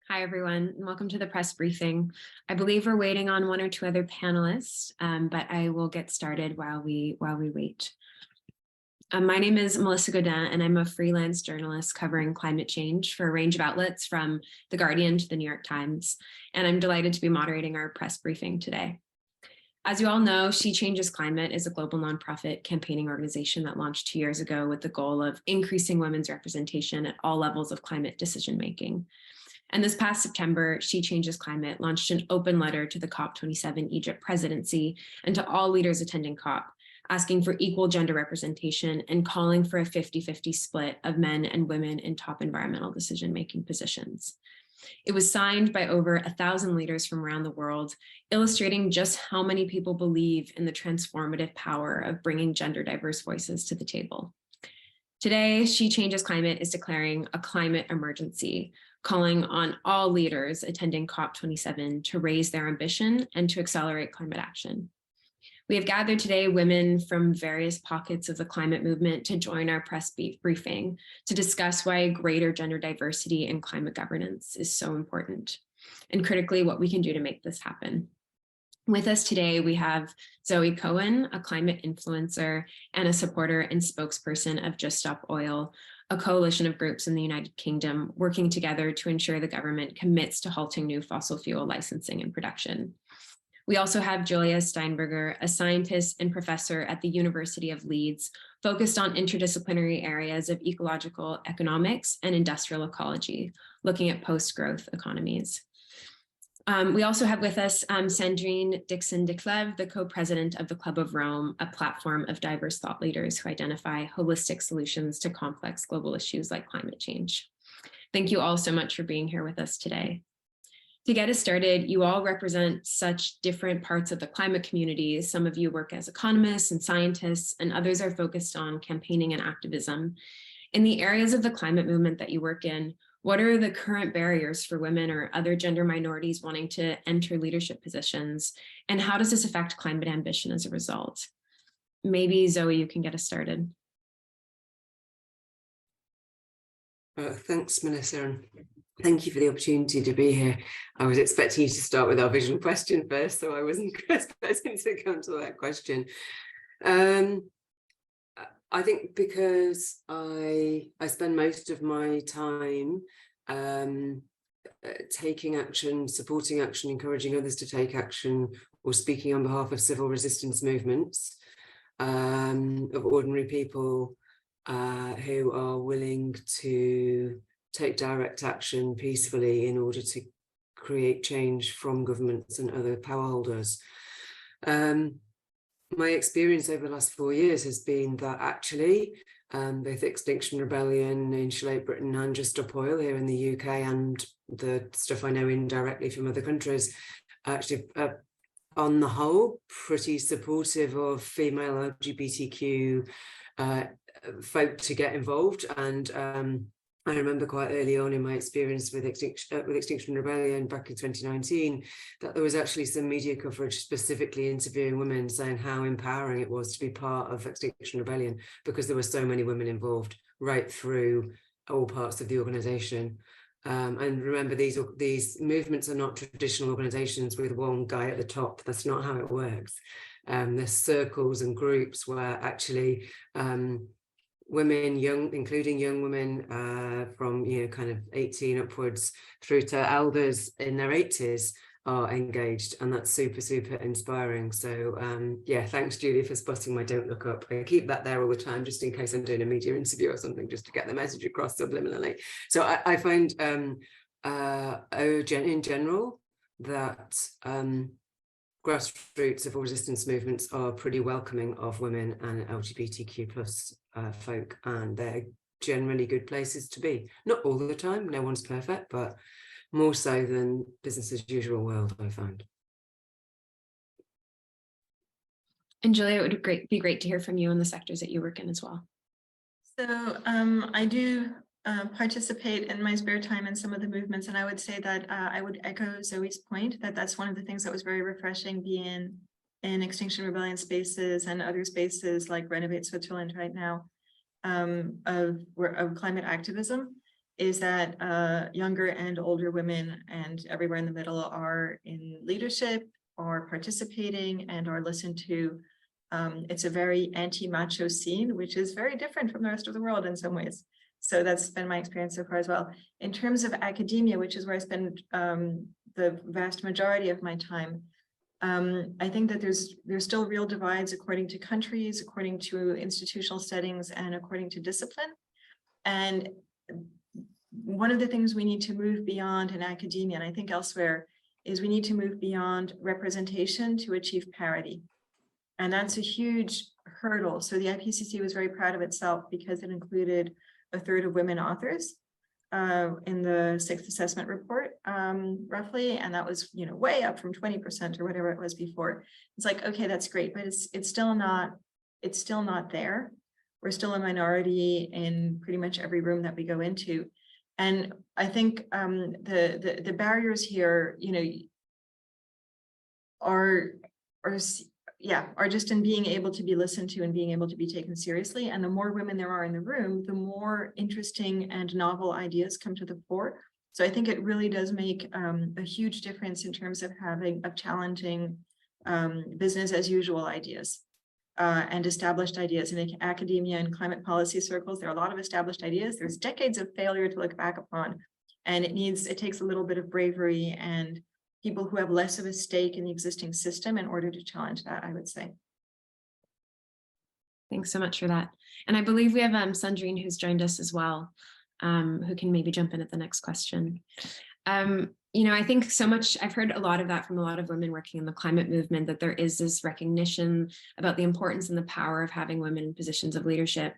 Hi, everyone, and welcome to the press briefing. I believe we're waiting on one or two other panelists, but I will get started while we wait. My name is Melissa Godin, and I'm a freelance journalist covering climate change for a range of outlets from The Guardian to the New York Times, and I'm delighted to be moderating our press briefing today. As you all know, She Changes Climate is a global nonprofit campaigning organization that launched 2 years ago with the goal of increasing women's representation at all levels of climate decision-making. And this past September, She Changes Climate launched an open letter to the COP27 Egypt presidency and to all leaders attending COP, asking for equal gender representation and calling for a 50-50 split of men and women in top environmental decision-making positions. It was signed by over 1,000 leaders from around the world, illustrating just how many people believe in the transformative power of bringing gender diverse voices to the table. Today, She Changes Climate is declaring a climate emergency, calling on all leaders attending COP27 to raise their ambition and to accelerate climate action. We have gathered today women from various pockets of the climate movement to join our press briefing to discuss why greater gender diversity in climate governance is so important, and critically, what we can do to make this happen. With us today, we have Zoe Cohen, a climate influencer and a supporter and spokesperson of Just Stop Oil, a coalition of groups in the United Kingdom working together to ensure the government commits to halting new fossil fuel licensing and production. We also have Julia Steinberger, a scientist and professor at the University of Leeds, focused on interdisciplinary areas of ecological economics and industrial ecology, looking at post-growth economies. We also have with us Sandrine Dixon-Declève, the co-president of the Club of Rome, a platform of diverse thought leaders who identify holistic solutions to complex global issues like climate change. Thank you all so much for being here with us today. To get us started, you all represent such different parts of the climate community. Some of you work as economists and scientists, and others are focused on campaigning and activism. In the areas of the climate movement that you work in, what are the current barriers for women or other gender minorities wanting to enter leadership positions? And how does this affect climate ambition as a result? Maybe Zoe, you can get us started. Thanks, Melissa, and thank you for the opportunity to be here. I was expecting you to start with our vision question first, so I wasn't expecting to come to that question. I think because I spend most of my time taking action, supporting action, encouraging others to take action, or speaking on behalf of civil resistance movements of ordinary people who are willing to take direct action peacefully in order to create change from governments and other power holders. My experience over the last 4 years has been that actually both Extinction Rebellion, Insulate Britain and Just Stop Oil here in the UK, and the stuff I know indirectly from other countries, actually on the whole pretty supportive of female LGBTQ folk to get involved. And I remember quite early on in my experience with Extinction Rebellion back in 2019 that there was actually some media coverage specifically interviewing women saying how empowering it was to be part of Extinction Rebellion because there were so many women involved right through all parts of the organisation. And remember, these movements are not traditional organisations with one guy at the top. That's not how it works. There's circles and groups where actually women, including young women from kind of 18 upwards through to elders in their 80s are engaged, and that's super, super inspiring. So yeah, thanks Julia for spotting my don't look up. I keep that there all the time just in case I'm doing a media interview or something, just to get the message across subliminally. So I find in general that grassroots civil resistance movements are pretty welcoming of women and LGBTQ plus folk, and they're generally good places to be. Not all the time, no one's perfect, but more so than business as usual world, I find. And Julia, it would be great to hear from you in the sectors that you work in as well. So I do participate in my spare time in some of the movements, and I would say that I would echo Zoe's point that that's one of the things that was very refreshing being in Extinction Rebellion spaces and other spaces like Renovate Switzerland right now of climate activism. is that younger and older women and everywhere in the middle are in leadership, are participating, and are listened to. It's a very anti-macho scene, which is very different from the rest of the world in some ways. So that's been my experience so far as well. In terms of academia, which is where I spend the vast majority of my time, I think that there's still real divides according to countries, according to institutional settings, and according to discipline. And one of the things we need to move beyond in academia, and I think elsewhere, is we need to move beyond representation to achieve parity. And that's a huge hurdle. So the IPCC was very proud of itself because it included a third of women authors in the sixth assessment report, roughly, and that was, you know, way up from 20% or whatever it was before. It's like, okay, that's great, but it's still not there. We're still a minority in pretty much every room that we go into. And I think the barriers here, you know, are just in being able to be listened to and being able to be taken seriously. And the more women there are in the room, the more interesting and novel ideas come to the fore. So I think it really does make a huge difference in terms of challenging business as usual ideas. And established ideas in academia and climate policy circles. There are a lot of established ideas. There's decades of failure to look back upon, and it takes a little bit of bravery and people who have less of a stake in the existing system in order to challenge that, I would say. Thanks so much for that. And I believe we have Sandrine who's joined us as well, who can maybe jump in at the next question. You know, I think so much, I've heard a lot of that from a lot of women working in the climate movement, that there is this recognition about the importance and the power of having women in positions of leadership.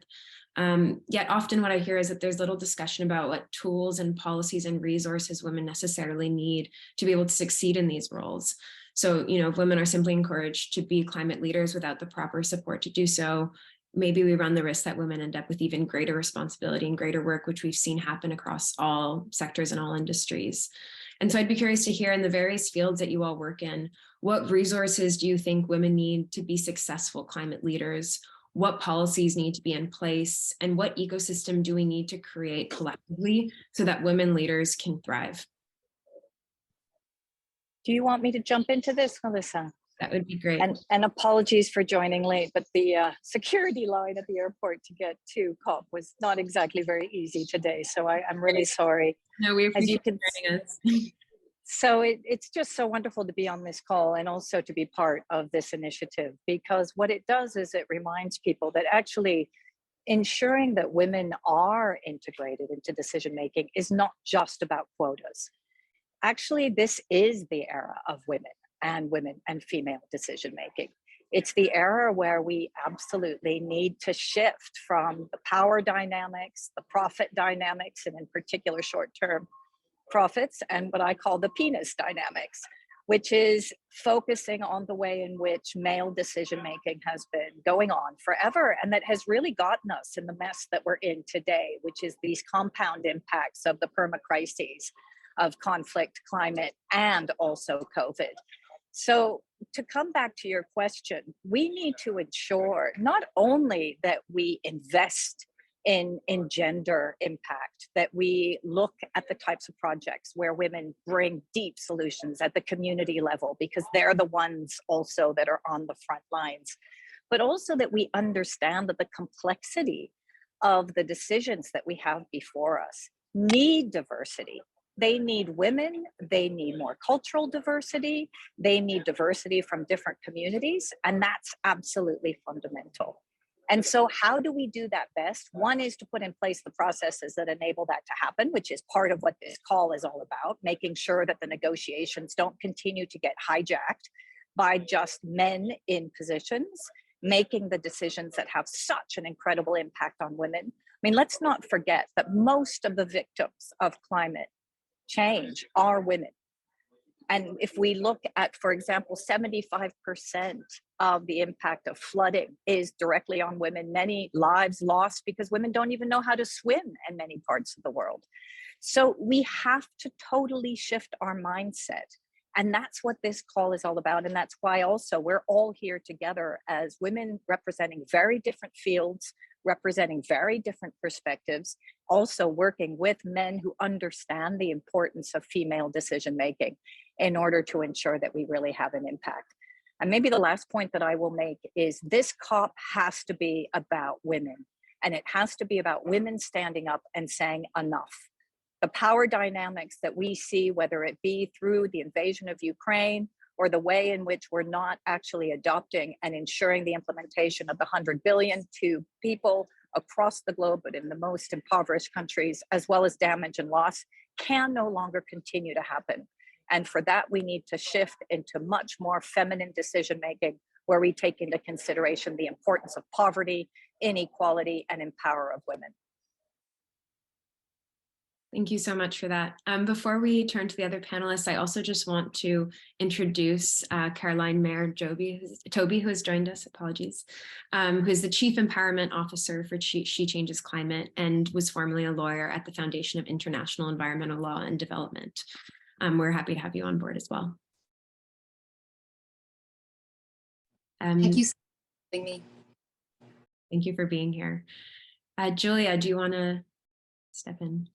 Yet often what I hear is that there's little discussion about what tools and policies and resources women necessarily need to be able to succeed in these roles. So, you know, if women are simply encouraged to be climate leaders without the proper support to do so, maybe we run the risk that women end up with even greater responsibility and greater work, which we've seen happen across all sectors and all industries. And so I'd be curious to hear, in the various fields that you all work in, what resources do you think women need to be successful climate leaders? What policies need to be in place? And what ecosystem do we need to create collectively so that women leaders can thrive? Do you want me to jump into this, Melissa? That would be great. And apologies for joining late, but the security line at the airport to get to COP was not exactly very easy today. So I'm really sorry. No, we appreciate you joining us. So it's just so wonderful to be on this call and also to be part of this initiative, because what it does is it reminds people that actually ensuring that women are integrated into decision making is not just about quotas. Actually, this is the era of women and female decision making. It's the era where we absolutely need to shift from the power dynamics, the profit dynamics, and in particular short-term profits, and what I call the penis dynamics, which is focusing on the way in which male decision making has been going on forever, and that has really gotten us in the mess that we're in today, which is these compound impacts of the permacrises of conflict, climate, and also COVID. So to come back to your question, we need to ensure not only that we invest in gender impact, that we look at the types of projects where women bring deep solutions at the community level, because they're the ones also that are on the front lines, but also that we understand that the complexity of the decisions that we have before us need diversity. They need women, they need more cultural diversity, they need diversity from different communities, and that's absolutely fundamental. And so how do we do that best? One is to put in place the processes that enable that to happen, which is part of what this call is all about, making sure that the negotiations don't continue to get hijacked by just men in positions, making the decisions that have such an incredible impact on women. I mean, let's not forget that most of the victims of climate change are women. And if we look at, for example, 75% of the impact of flooding is directly on women, many lives lost because women don't even know how to swim in many parts of the world. So we have to totally shift our mindset. And that's what this call is all about. And that's why also we're all here together as women representing very different fields, representing very different perspectives, also working with men who understand the importance of female decision making in order to ensure that we really have an impact. And maybe the last point that I will make is this COP has to be about women, and it has to be about women standing up and saying enough. The power dynamics that we see, whether it be through the invasion of Ukraine or the way in which we're not actually adopting and ensuring the implementation of the 100 billion to people across the globe, but in the most impoverished countries, as well as damage and loss, can no longer continue to happen. And for that, we need to shift into much more feminine decision-making, where we take into consideration the importance of poverty, inequality, and empower of women. Thank you so much for that. Before we turn to the other panelists, I also just want to introduce Caroline Mayer-Toby, who has joined us, apologies, who is the Chief Empowerment Officer for She Changes Climate and was formerly a lawyer at the Foundation of International Environmental Law and Development. We're happy to have you on board as well. Thank you for having me. Thank you for being here. Julia, do you want to step in?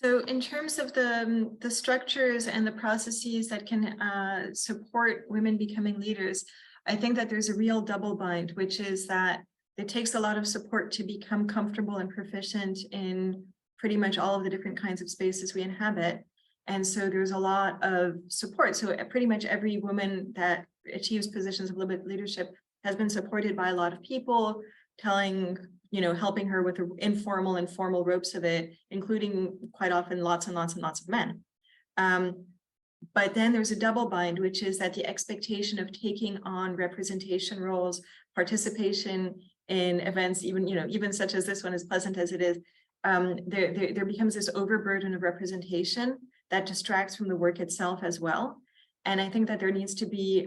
So in terms of the structures and the processes that can support women becoming leaders, I think that there's a real double bind, which is that it takes a lot of support to become comfortable and proficient in pretty much all of the different kinds of spaces we inhabit. And so there's a lot of support. So pretty much every woman that achieves positions of leadership has been supported by a lot of people, telling, helping her with the informal and formal ropes of it, including quite often lots and lots and lots of men. But then there's a double bind, which is that the expectation of taking on representation roles, participation in events, even such as this one, as pleasant as it is, there becomes this overburden of representation that distracts from the work itself as well. And I think that there needs to be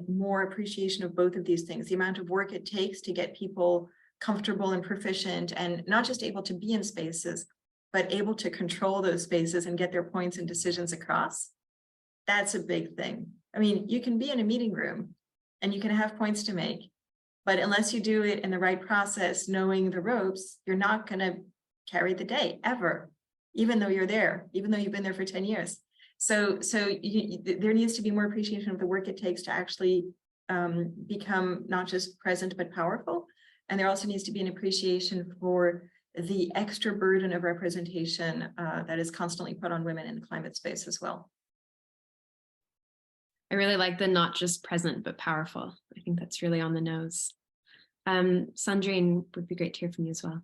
more appreciation of both of these things, the amount of work it takes to get people comfortable and proficient and not just able to be in spaces, but able to control those spaces and get their points and decisions across. That's a big thing. I mean, you can be in a meeting room and you can have points to make, but unless you do it in the right process, knowing the ropes, you're not going to carry the day ever, even though you're there, even though you've been there for 10 years. So there needs to be more appreciation of the work it takes to actually become not just present, but powerful. And there also needs to be an appreciation for the extra burden of representation that is constantly put on women in the climate space as well. I really like the not just present, but powerful. I think that's really on the nose. Sandrine, would be great to hear from you as well.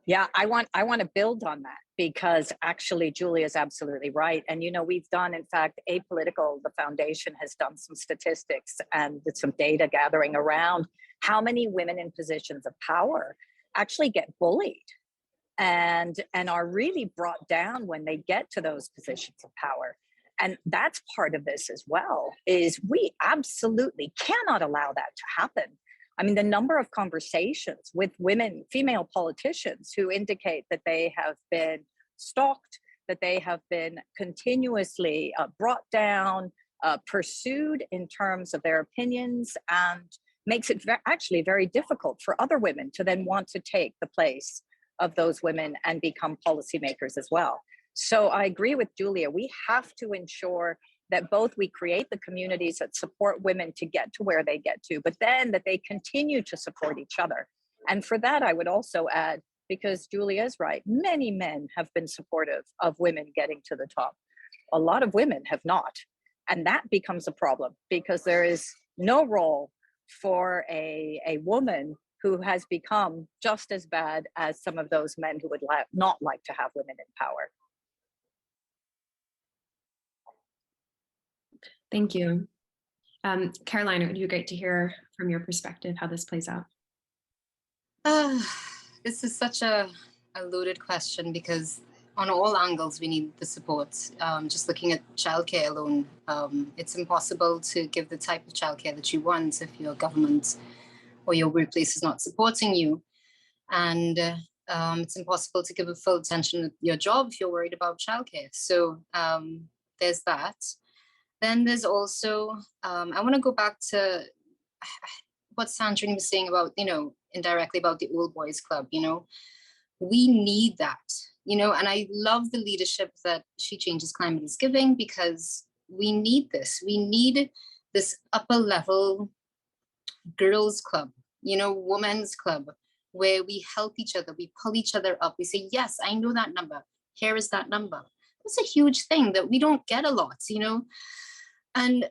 Yeah, I want to build on that, because actually Julia is absolutely right. And, we've done, in fact, Apolitical, the foundation has done some statistics and some data gathering around how many women in positions of power actually get bullied and are really brought down when they get to those positions of power. And that's part of this as well, is we absolutely cannot allow that to happen. I mean, the number of conversations with women, female politicians who indicate that they have been stalked, that they have been continuously brought down, pursued in terms of their opinions, and makes it actually very difficult for other women to then want to take the place of those women and become policymakers as well. So I agree with Julia. We have to ensure that both we create the communities that support women to get to where they get to, but then that they continue to support each other. And for that, I would also add, because Julia is right, many men have been supportive of women getting to the top. A lot of women have not. And that becomes a problem, because there is no role for a woman who has become just as bad as some of those men who would not like to have women in power. Thank you. Caroline, it would be great to hear from your perspective how this plays out. This is such a loaded question, because on all angles we need the support. Just looking at childcare alone, it's impossible to give the type of childcare that you want if your government or your workplace is not supporting you. And it's impossible to give a full attention to your job if you're worried about childcare. So there's that. Then there's also, I want to go back to what Sandrine was saying about, indirectly about the old boys club, you know, we need that, you know, and I love the leadership that She Changes Climate is giving, because we need this. We need this upper level girls club, you know, women's club, where we help each other, we pull each other up. We say, yes, I know that number. Here is that number. That's a huge thing that we don't get a lot, you know, and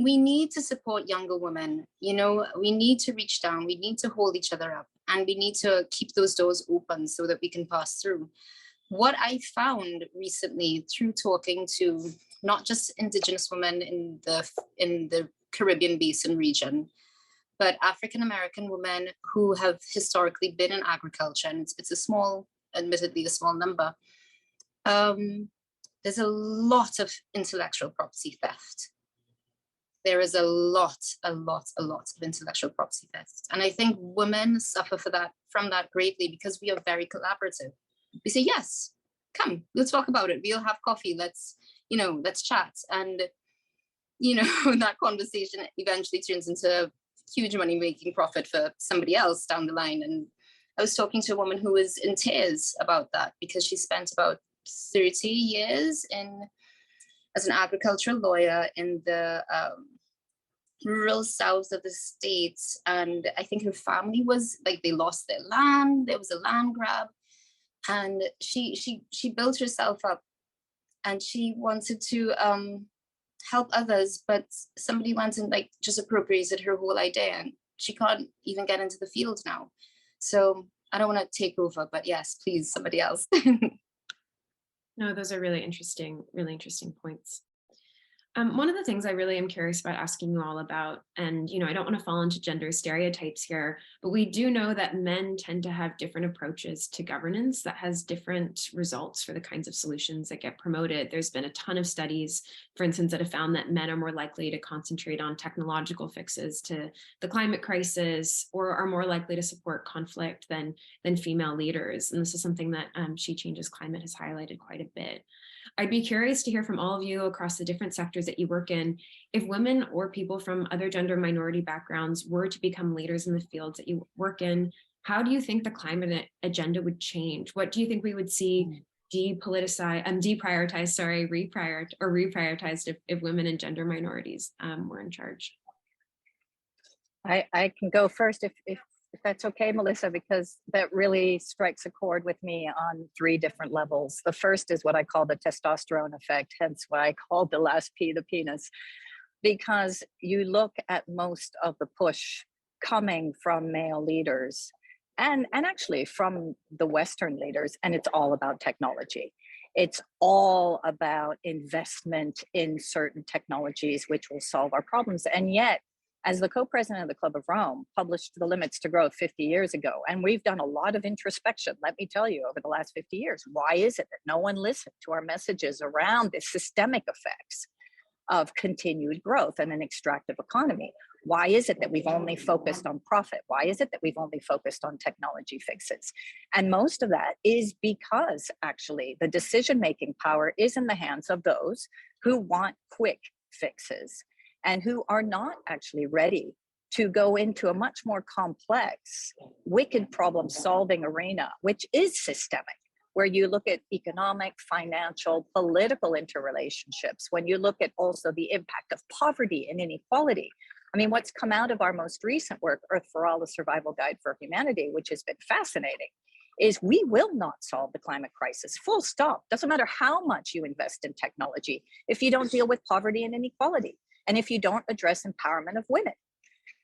we need to support younger women. You know, we need to reach down, we need to hold each other up, and we need to keep those doors open so that we can pass through. What I found recently through talking to not just Indigenous women in the Caribbean Basin region, but African-American women who have historically been in agriculture, and it's a small, admittedly a small number, there's a lot of intellectual property theft. There is a lot of intellectual property theft. And I think women suffer from that greatly, because we are very collaborative. We say, yes, come, we'll talk about it. We'll have coffee. Let's chat. And, you know, that conversation eventually turns into a huge money-making profit for somebody else down the line. And I was talking to a woman who was in tears about that, because she spent about 30 years as an agricultural lawyer in the rural south of the States. And I think her family was like, they lost their land. There was a land grab. And she built herself up, and she wanted to help others, but somebody went and like just appropriated her whole idea, and she can't even get into the field now. So I don't want to take over, but yes, please, somebody else. No, those are really interesting points. One of the things I really am curious about asking you all about, and you know, I don't want to fall into gender stereotypes here, but we do know that men tend to have different approaches to governance that has different results for the kinds of solutions that get promoted. There's been a ton of studies, for instance, that have found that men are more likely to concentrate on technological fixes to the climate crisis, or are more likely to support conflict than female leaders. And this is something that She Changes Climate has highlighted quite a bit. I'd be curious to hear from all of you across the different sectors that you work in, if women or people from other gender minority backgrounds were to become leaders in the fields that you work in, how do you think the climate agenda would change? What do you think we would see reprioritized if women and gender minorities were in charge? I can go first if that's okay, Melissa, because that really strikes a chord with me on 3 different levels. The first is what I call the testosterone effect, hence why I called the last P the penis, because you look at most of the push coming from male leaders and actually from the Western leaders, and it's all about technology. It's all about investment in certain technologies which will solve our problems. And yet, as the co-president of the Club of Rome, published The Limits to Growth 50 years ago, and we've done a lot of introspection, let me tell you, over the last 50 years. Why is it that no one listened to our messages around the systemic effects of continued growth and an extractive economy? Why is it that we've only focused on profit? Why is it that we've only focused on technology fixes? And most of that is because actually the decision-making power is in the hands of those who want quick fixes and who are not actually ready to go into a much more complex, wicked problem-solving arena, which is systemic, where you look at economic, financial, political interrelationships, when you look at also the impact of poverty and inequality. I mean, what's come out of our most recent work, Earth for All, the Survival Guide for Humanity, which has been fascinating, is we will not solve the climate crisis, full stop. Doesn't matter how much you invest in technology if you don't deal with poverty and inequality, and if you don't address empowerment of women.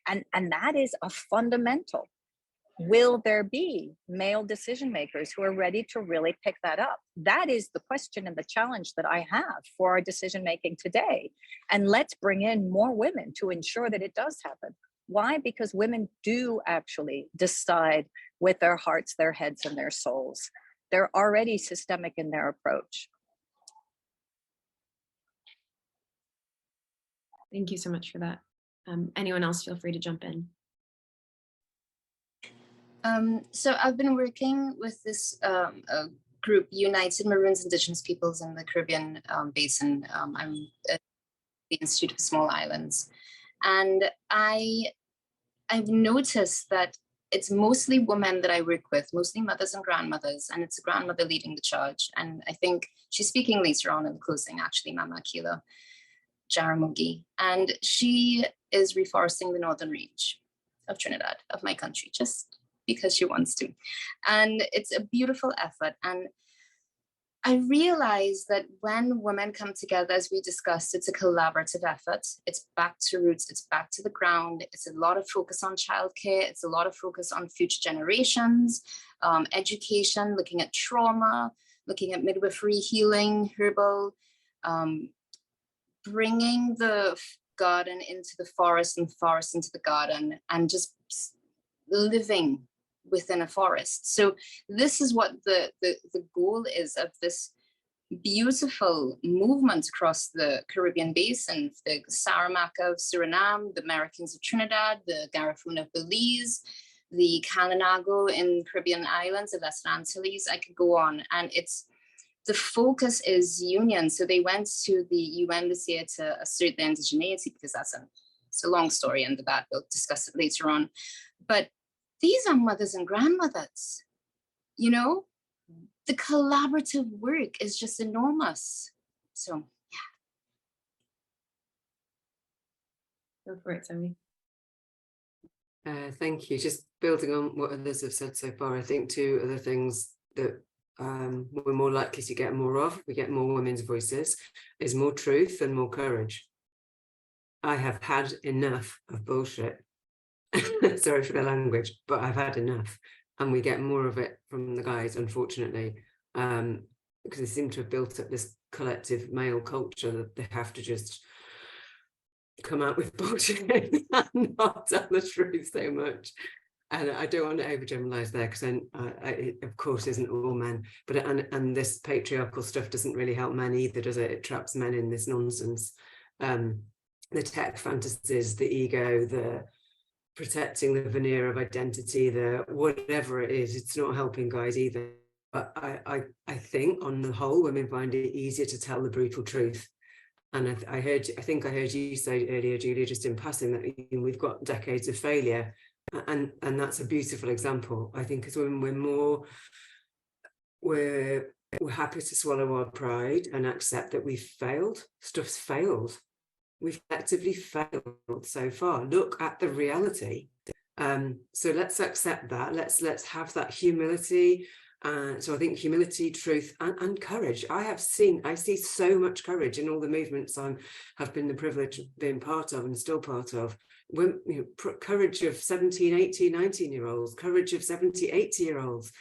And that is a fundamental. Will there be male decision makers who are ready to really pick that up? That is the question and the challenge that I have for our decision making today. And let's bring in more women to ensure that it does happen. Why? Because women do actually decide with their hearts, their heads, and their souls. They're already systemic in their approach. Thank you so much for that. Anyone else, feel free to jump in. So I've been working with this group, United Maroons Indigenous Peoples in the Caribbean Basin. I'm at the Institute of Small Islands. And I've noticed that it's mostly women that I work with, mostly mothers and grandmothers, and it's a grandmother leading the charge. And I think she's speaking later on in the closing, actually, Mama Akila Jaramogi. And she is reforesting the northern reach of Trinidad, of my country, just because she wants to. And it's a beautiful effort. And I realize that when women come together, as we discussed, it's a collaborative effort. It's back to roots, it's back to the ground. It's a lot of focus on childcare. It's a lot of focus on future generations, education, looking at trauma, looking at midwifery, healing, herbal, bringing the garden into the forest and forest into the garden, and just living within a forest. So this is what the goal is of this beautiful movement across the Caribbean basin, the Saramacca of Suriname, the Americans of Trinidad, the Garifuna of Belize, the Kalinago in Caribbean islands, the Western Antilles. I could go on. And it's, the focus is union. So they went to the UN this year to assert their indigeneity, because it's a long story, and the BAT will discuss it later on. But these are mothers and grandmothers, you know? The collaborative work is just enormous. So, Go for it, Zoe. Thank you. Just building on what others have said so far, I think two other things that we're more likely to get more of, we get more women's voices, is more truth and more courage. I have had enough of bullshit. Sorry for the language, but I've had enough. And we get more of it from the guys, unfortunately, because they seem to have built up this collective male culture that they have to just come out with bullshit and not tell the truth so much. And I don't want to overgeneralize there, because it of course isn't all men, but and this patriarchal stuff doesn't really help men either, does it? It traps men in this nonsense. The tech fantasies, the ego, the protecting the veneer of identity, the whatever it is, it's not helping guys either. But I think on the whole, women find it easier to tell the brutal truth. And I think I heard you say earlier, Julia, just in passing, that we've got decades of failure, and that's a beautiful example. I think as women, we're happy to swallow our pride and accept that we've failed. Stuff's failed. We've actively failed so far. Look at the reality. So let's accept that. Let's have that humility. So I think humility, truth, and courage. I see so much courage in all the movements I have been the privilege of being part of and still part of. When, courage of 17, 18, 19-year-olds, courage of 70, 80-year-olds,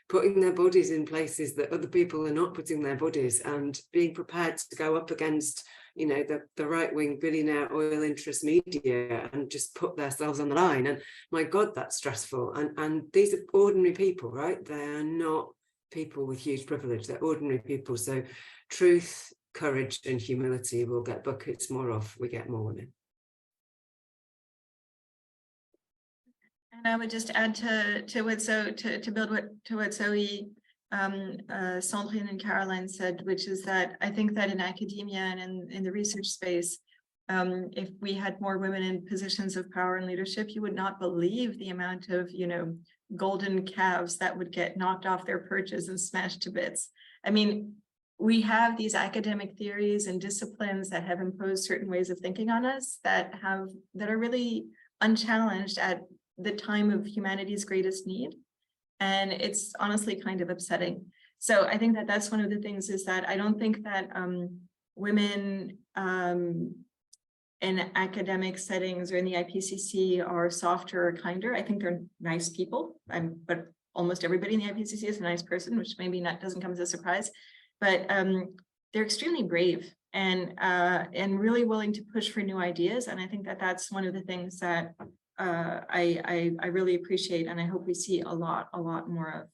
putting their bodies in places that other people are not putting their bodies, and being prepared to go up against, the right-wing billionaire oil interest media and just put themselves on the line. And my God, that's stressful. And these are ordinary people, right? They are not people with huge privilege. They're ordinary people. So truth, courage, and humility will get buckets more of. We get more women. And I would just add to what Zoe, Sandrine and Caroline said, which is that I think that in academia and in the research space, if we had more women in positions of power and leadership, you would not believe the amount of, golden calves that would get knocked off their perches and smashed to bits. I mean, we have these academic theories and disciplines that have imposed certain ways of thinking on us that are really unchallenged at the time of humanity's greatest need. And it's honestly kind of upsetting. So I think that that's one of the things, is that I don't think that women in academic settings or in the IPCC are softer or kinder. I think they're nice people, but almost everybody in the IPCC is a nice person, which maybe doesn't come as a surprise. But they're extremely brave and really willing to push for new ideas. And I think that that's one of the things that I really appreciate, and I hope we see a lot more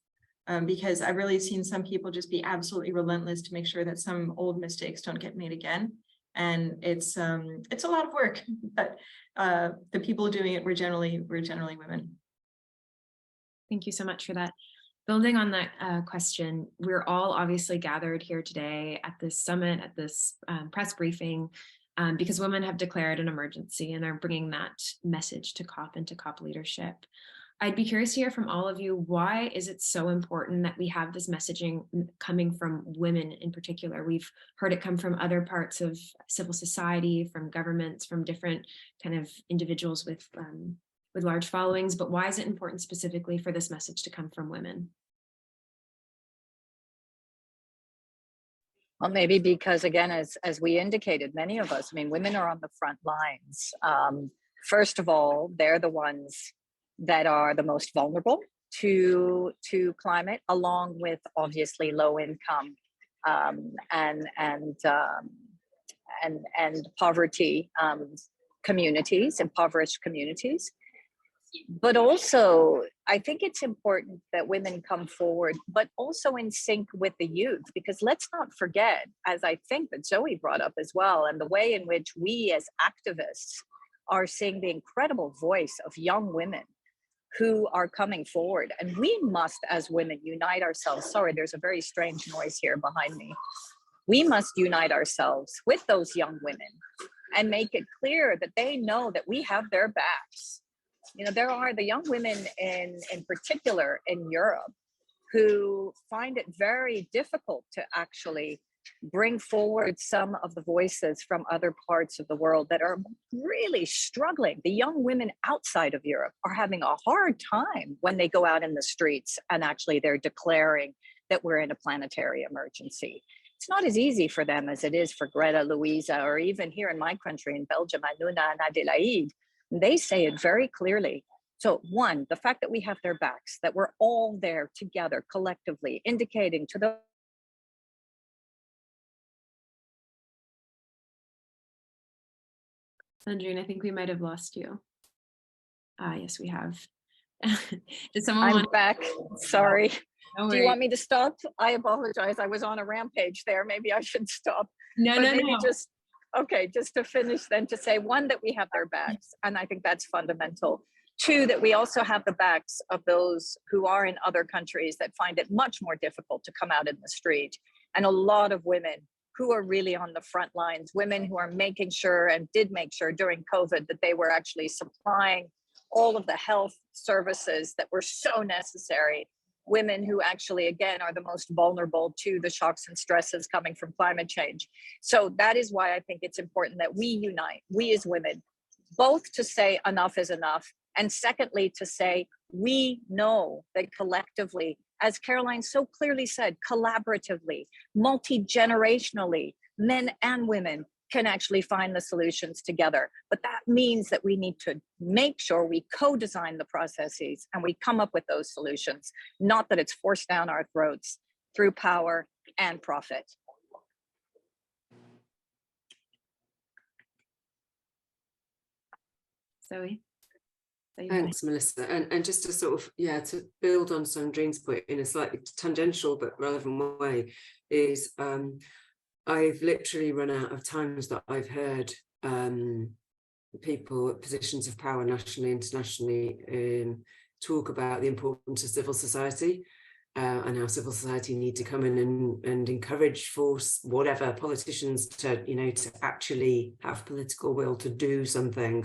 of, because I've really seen some people just be absolutely relentless to make sure that some old mistakes don't get made again. And it's a lot of work, but the people doing it were generally women. Thank you so much for that. Building on that question, we're all obviously gathered here today at this summit, at this press briefing, because women have declared an emergency and are bringing that message to COP and to COP leadership. I'd be curious to hear from all of you, why is it so important that we have this messaging coming from women in particular? We've heard it come from other parts of civil society, from governments, from different kind of individuals with large followings, but why is it important specifically for this message to come from women? Well, maybe because, again, as we indicated, many of us, I mean, women are on the front lines. First of all, they're the ones that are the most vulnerable to climate, along with obviously low income and poverty communities, impoverished communities. But also, I think it's important that women come forward, but also in sync with the youth, because let's not forget, as I think that Zoe brought up as well, and the way in which we as activists are seeing the incredible voice of young women who are coming forward. And we must, as women, unite ourselves. Sorry, there's a very strange noise here behind me. We must unite ourselves with those young women and make it clear that they know that we have their backs. You know, there are the young women in particular in Europe who find it very difficult to actually bring forward some of the voices from other parts of the world that are really struggling. The young women outside of Europe are having a hard time when they go out in the streets and actually they're declaring that we're in a planetary emergency. It's not as easy for them as it is for Greta, Louisa, or even here in my country in Belgium, Anuna and Adelaide. They say it very clearly. So one, the fact that we have their backs, that we're all there together collectively, indicating to the Sandrine, I think we might have lost you. Yes, we have. Did someone I'm want back. Sorry. No Do you worries. want me to stop? I apologize. I was on a rampage there. Maybe I should stop. No, But no, maybe no. just, okay, just to finish then, to say, one, that we have their backs, and I think that's fundamental. Two, that we also have the backs of those who are in other countries that find it much more difficult to come out in the street. And a lot of women who are really on the front lines, women who are making sure and did make sure during COVID that they were actually supplying all of the health services that were so necessary. Women who actually, again, are the most vulnerable to the shocks and stresses coming from climate change. So that is why I think it's important that we unite, we as women, both to say enough is enough, and secondly, to say, we know that collectively, as Caroline so clearly said, collaboratively, multi-generationally, men and women can actually find the solutions together. But that means that we need to make sure we co-design the processes and we come up with those solutions, not that it's forced down our throats through power and profit. Zoe? Thanks, Melissa. And just to sort of, to build on Sandrine's point in a slightly tangential but relevant way, is I've literally run out of times that I've heard people at positions of power nationally, internationally, talk about the importance of civil society and how civil society need to come in and encourage, force, whatever, politicians to, to actually have political will to do something.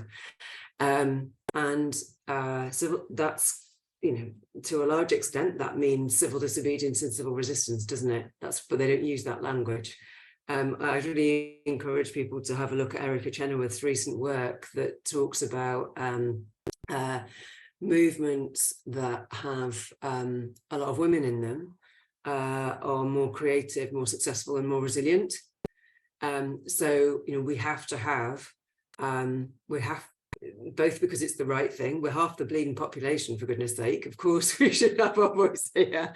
So that's, to a large extent, that means civil disobedience and civil resistance, doesn't it? But they don't use that language. I really encourage people to have a look at Erica Chenoweth's recent work that talks about movements that have a lot of women in them are more creative, more successful, and more resilient. So, we have to have, both because it's the right thing. We're half the bleeding population, for goodness sake. Of course, we should have our voice here.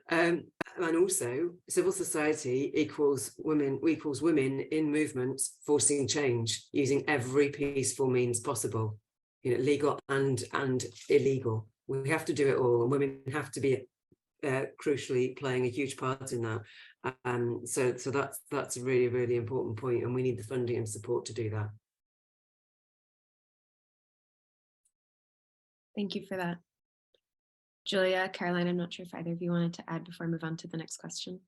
And also, civil society equals women in movements forcing change using every peaceful means possible, legal and illegal. We have to do it all, and women have to be crucially playing a huge part in that. So that's a really, really important point, and we need the funding and support to do that. Thank you for that. Julia, Caroline, I'm not sure if either of you wanted to add before I move on to the next question.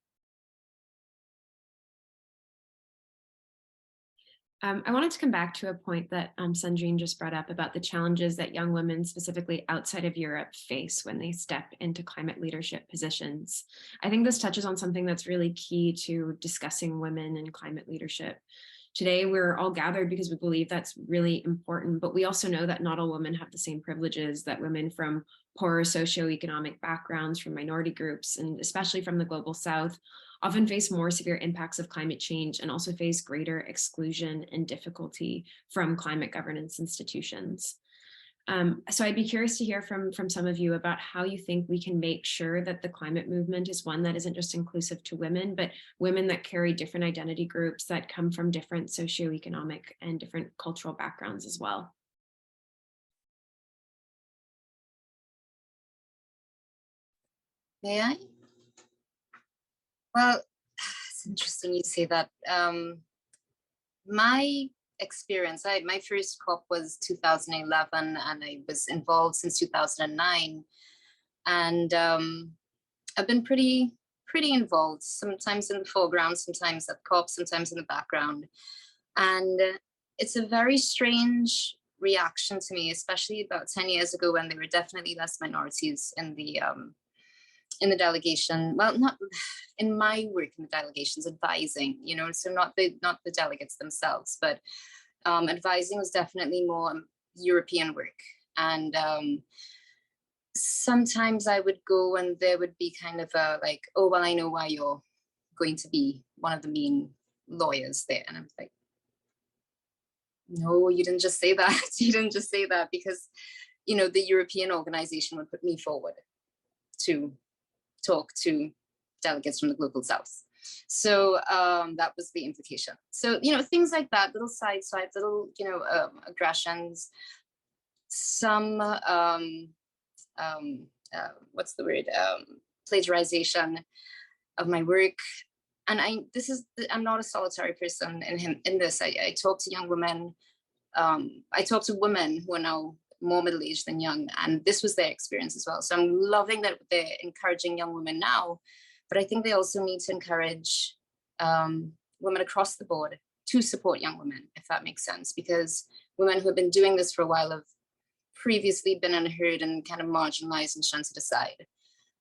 I wanted to come back to a point that Sandrine just brought up about the challenges that young women, specifically outside of Europe, face when they step into climate leadership positions. I think this touches on something that's really key to discussing women in climate leadership. Today, we're all gathered because we believe that's really important, but we also know that not all women have the same privileges that women from poorer socioeconomic backgrounds, from minority groups, and especially from the global South, often face more severe impacts of climate change and also face greater exclusion and difficulty from climate governance institutions. So I'd be curious to hear from some of you about how you think we can make sure that the climate movement is one that isn't just inclusive to women, but women that carry different identity groups, that come from different socioeconomic and different cultural backgrounds as well. May I? Well, it's interesting you say that. My experience, my first COP was 2011, and I was involved since 2009. And I've been pretty involved, sometimes in the foreground, sometimes at COP, sometimes in the background. And it's a very strange reaction to me, especially about 10 years ago when there were definitely less minorities in the delegation. Well, not in my work in the delegations, advising, you know, so not the delegates themselves, but advising was definitely more European work. And sometimes I would go and there would be kind of a like, oh, well, I know why you're going to be one of the main lawyers there. And I'm like, no, you didn't just say that. You didn't just say that, because, you know, the European organization would put me forward to talk to delegates from the global South. So that was the implication. So, you know, things like that, little side swipes, little, you know, aggressions, some, what's the word, plagiarization of my work. And I'm not a solitary person in this. I talk to young women. I talk to women who are now more middle-aged than young, and this was their experience as well. So I'm loving that they're encouraging young women now, but I think they also need to encourage women across the board to support young women, if that makes sense, because women who have been doing this for a while have previously been unheard and kind of marginalized and shunted aside.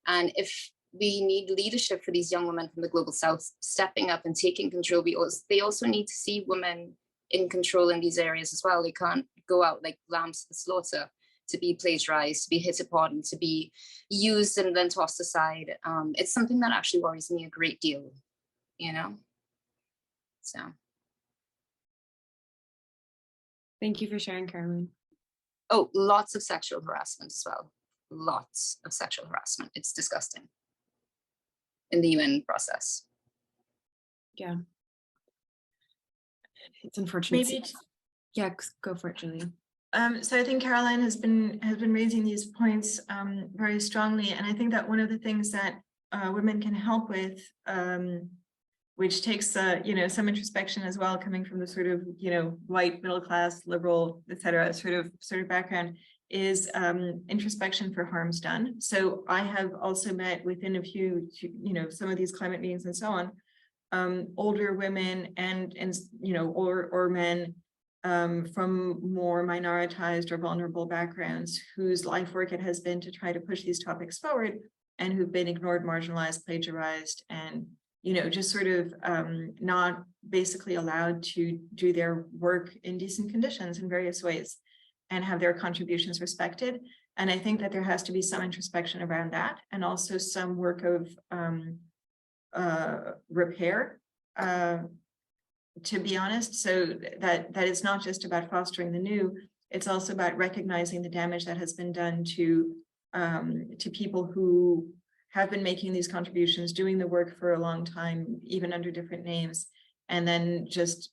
And if we need leadership for these young women from the global South stepping up and taking control, they also need to see women in control in these areas as well. They can't go out like lambs to the slaughter, to be plagiarized, to be hit upon, and to be used and then tossed aside. It's something that actually worries me a great deal, you know? So. Thank you for sharing, Caroline. Oh, lots of sexual harassment as well. Lots of sexual harassment. It's disgusting in the UN process. Yeah. It's unfortunate. Maybe. Yeah, go for it, Julia. So I think Caroline has been raising these points very strongly, and I think that one of the things that women can help with, which takes you know, some introspection as well, coming from the sort of, you know, white middle class liberal, etc. sort of background, is introspection for harms done. So I have also met within a few, you know, some of these climate meetings and so on, older women and you know, or men from more minoritized or vulnerable backgrounds whose life work it has been to try to push these topics forward, and who've been ignored, marginalized, plagiarized, and, you know, just sort of not basically allowed to do their work in decent conditions in various ways and have their contributions respected. And I think that there has to be some introspection around that, and also some work of repair, to be honest, so that it's not just about fostering the new, it's also about recognizing the damage that has been done to people who have been making these contributions, doing the work for a long time, even under different names, and then just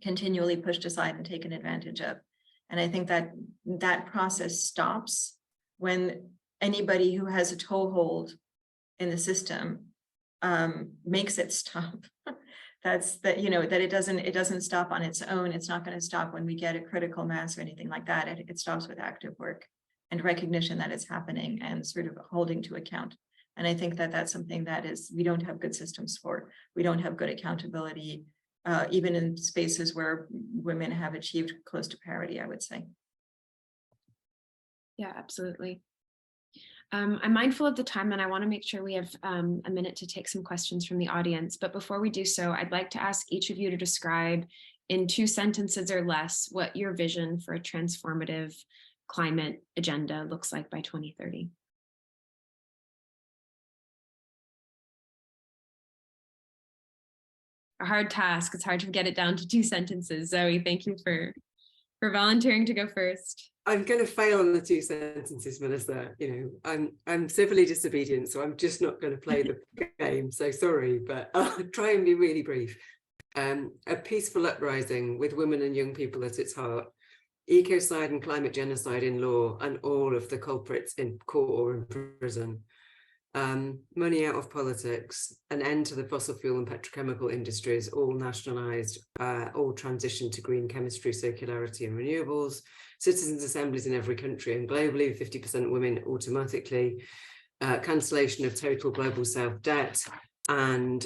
continually pushed aside and taken advantage of. And I think that that process stops when anybody who has a toehold in the system makes it stop. That's that, you know, that it doesn't stop on its own. It's not going to stop when we get a critical mass or anything like that. It stops with active work and recognition that it's happening and sort of holding to account. And I think that that's something that we don't have good systems for. We don't have good accountability even in spaces where women have achieved close to parity, I would say. Yeah, absolutely. I'm mindful of the time and I want to make sure we have a minute to take some questions from the audience. But before we do so, I'd like to ask each of you to describe in 2 sentences or less what your vision for a transformative climate agenda looks like by 2030. A hard task. It's hard to get it down to 2 sentences. Zoe, thank you for volunteering to go first. I'm going to fail on the 2 sentences, Melissa. You know, I'm civilly disobedient, so I'm just not going to play the game. So sorry, but I'll try and be really brief. A peaceful uprising with women and young people at its heart, ecocide and climate genocide in law, and all of the culprits in court or in prison. Money out of politics, an end to the fossil fuel and petrochemical industries, all nationalised, all transition to green chemistry, circularity and renewables, citizens' assemblies in every country and globally, 50% women automatically, cancellation of total global self-debt, and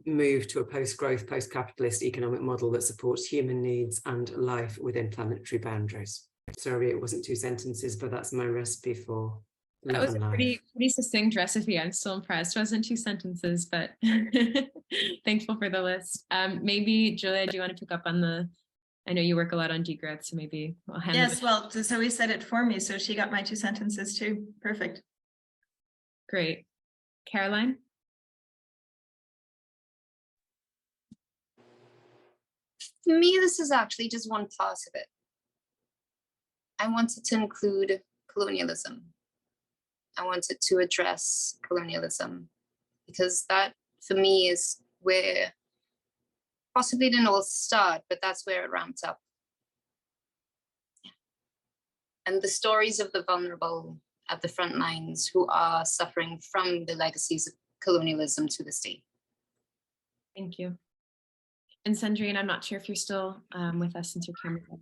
move to a post-growth, post-capitalist economic model that supports human needs and life within planetary boundaries. Sorry, it wasn't 2 sentences, but that's my recipe for that was a pretty succinct recipe. I'm still impressed. It wasn't 2 sentences, but thankful for the list. Maybe Julia, do you want to pick up on I know you work a lot on degrowth, so maybe we'll hand Yes, well, Zoe said it for me, so she got my 2 sentences too. Perfect. Great. Caroline? For me, this is actually just one part of it. I wanted to include colonialism. I wanted to address colonialism because that, for me, is where possibly didn't all start, but that's where it ramped up. Yeah. And the stories of the vulnerable at the front lines who are suffering from the legacies of colonialism to this day. Thank you. And Sandrine, I'm not sure if you're still with us since your camera's on.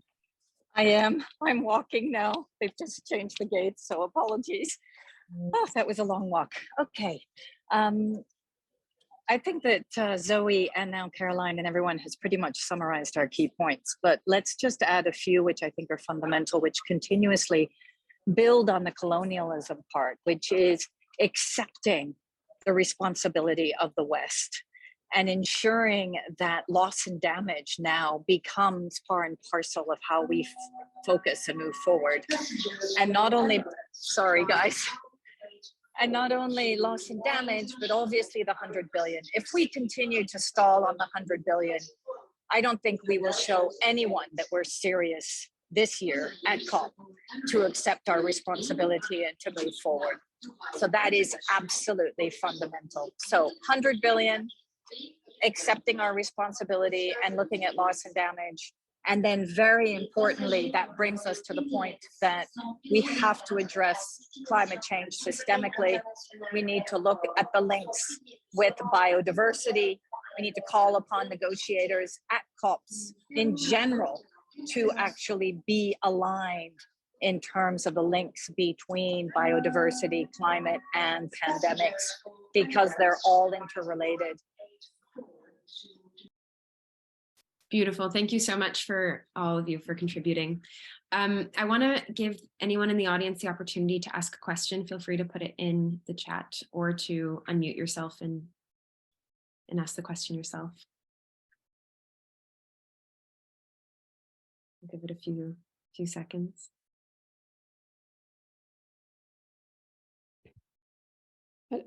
I am. I'm walking now. They've just changed the gates, so apologies. Oh, that was a long walk. Okay. I think that Zoe and now Caroline and everyone has pretty much summarized our key points, but let's just add a few which I think are fundamental, which continuously build on the colonialism part, which is accepting the responsibility of the West and ensuring that loss and damage now becomes part and parcel of how we focus and move forward. And not only, sorry guys, and not only loss and damage, but obviously the 100 billion. If we continue to stall on the 100 billion, I don't think we will show anyone that we're serious this year at COP to accept our responsibility and to move forward. So that is absolutely fundamental. So 100 billion, accepting our responsibility and looking at loss and damage. And then very importantly, that brings us to the point that we have to address climate change systemically. We need to look at the links with biodiversity. We need to call upon negotiators at COPs in general to actually be aligned in terms of the links between biodiversity, climate, and pandemics, because they're all interrelated. Beautiful. Thank you so much for all of you for contributing. I want to give anyone in the audience the opportunity to ask a question. Feel free to put it in the chat or to unmute yourself and ask the question yourself. I'll give it a few seconds.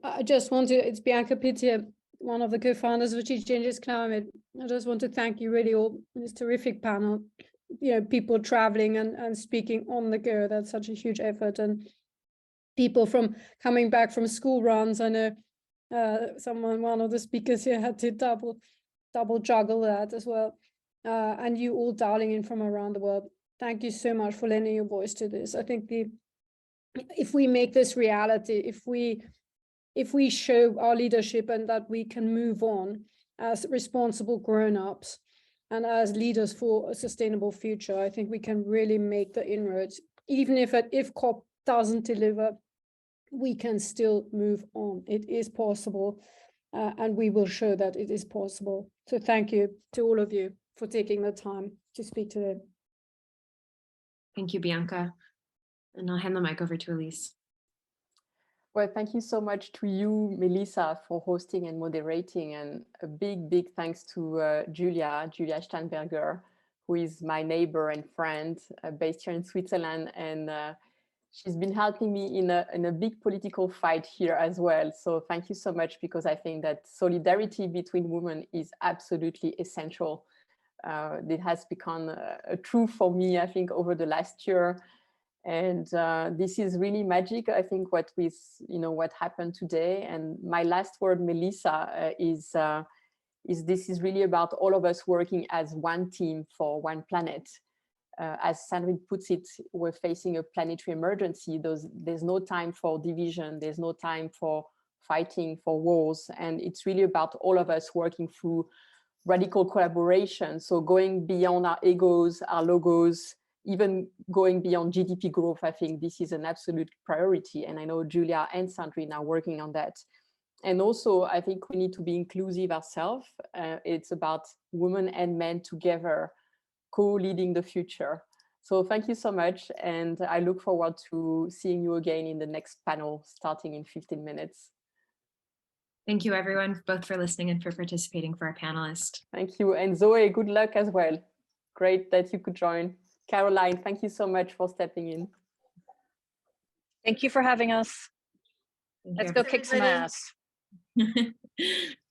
I just want to, it's Bianca Pittier, one of the co-founders of She Changes Climate. I just want to thank you really all, this terrific panel, you know, people traveling and speaking on the go. That's such a huge effort. And people from coming back from school runs. I know one of the speakers here had to double juggle that as well. And you all dialing in from around the world. Thank you so much for lending your voice to this. I think if we make this reality, if we show our leadership and that we can move on as responsible grown-ups and as leaders for a sustainable future, I think we can really make the inroads. Even if COP doesn't deliver, we can still move on. It is possible. and we will show that it is possible. So thank you to all of you for taking the time to speak today. Thank you, Bianca. And I'll hand the mic over to Elise. Well, thank you so much to you, Melissa, for hosting and moderating, and a big thanks to Julia Steinberger, who is my neighbor and friend based here in Switzerland, and she's been helping me in a big political fight here as well. So thank you so much, because I think that solidarity between women is absolutely essential. It has become a truth for me, I think, over the last year. And this is really magic, I think, what happened today. And my last word, Melissa, is this is really about all of us working as one team for one planet. As Sandrine puts it, we're facing a planetary emergency. There's no time for division. There's no time for fighting, for wars. And it's really about all of us working through radical collaboration. So going beyond our egos, our logos, even going beyond GDP growth, I think this is an absolute priority. And I know Julia and Sandrine are working on that. And also, I think we need to be inclusive ourselves. It's about women and men together, co-leading the future. So thank you so much. And I look forward to seeing you again in the next panel, starting in 15 minutes. Thank you, everyone, both for listening and for participating for our panelists. Thank you. And Zoe, good luck as well. Great that you could join. Caroline, thank you so much for stepping in. Thank you for having us. Thank Let's you. go kick some Everybody. ass.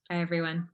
Bye, everyone.